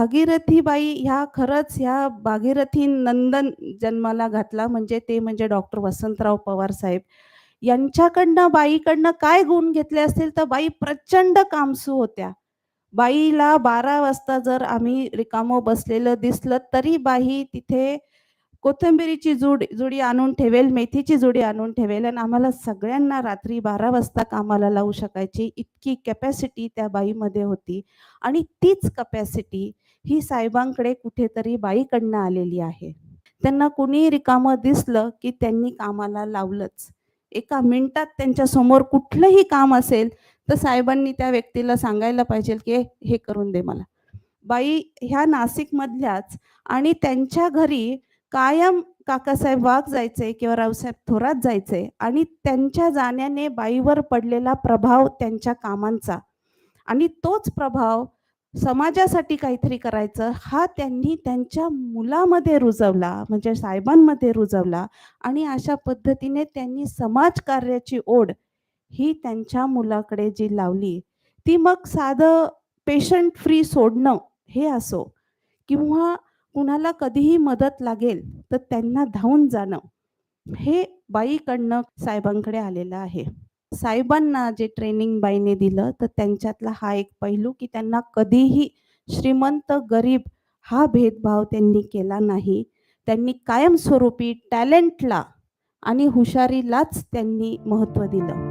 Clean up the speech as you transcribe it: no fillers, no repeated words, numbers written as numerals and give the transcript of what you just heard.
भागीरथी बाई ह्या खरंच ह्या भागीरथी नंदन जन्माला घातला म्हणजे ते म्हणजे डॉक्टर वसंतराव पवार साहेब. यांच्याकडनं बाईकडनं काय गुण घेतले असतील तर बाई प्रचंड कामसू होत्या. बाईला 12 वाजता जर आम्ही रिकामं बसलेलं दिसलं तरी बाई तिथे कोथिंबिरीची जुडी आणून ठेवेल, मेथीची जुडी आणून ठेवेल आणि आम्हाला सगळ्यांना रात्री 12 वाजता कामाला लावू शकायची इतकी कॅपॅसिटी त्या बाईमध्ये होती. आणि तीच कॅपॅसिटी ही साहेबांकडे कुठेतरी बाईकडनं आलेली आहे. त्यांना कुणी रिकामं दिसलं की त्यांनी कामाला लावलंच. एका मिनिटात त्यांच्या समोर कुठलंही काम असेल तर साहेबांनी त्या व्यक्तीला सांगायला पाहिजे की हे करून दे मला. बाई ह्या नाशिकमधल्याच आणि त्यांच्या घरी कायम काकासाहेब वाघ जायचे किंवा रावसाहेब थोरात जायचे आणि त्यांच्या जाण्याने बाईवर पडलेला प्रभाव त्यांच्या कामांचा आणि तोच प्रभाव समाजासाठी काहीतरी करायचं हा त्यांनी त्यांच्या मुलामध्ये रुजवला म्हणजे साहेबांमध्ये रुजवला आणि अशा पद्धतीने त्यांनी समाजकार्याची ओढ ही त्यांच्या मुलाकडे जी लावली ती मग साधं पेशंट फ्री सोडणं हे असो किंवा कुणाला कधीही मदत लागेल तर त्यांना धावून जाणं हे बाईकडनं साहेबांकडे आलेलं आहे. साहेबांना जे ट्रेनिंग बाईने दिलं तर त्यांच्यातला हा एक पैलू की त्यांना कधीही श्रीमंत गरीब हा भेदभाव त्यांनी केला नाही. त्यांनी कायमस्वरूपी टॅलेंटला आणि हुशारीलाच त्यांनी महत्त्व दिलं.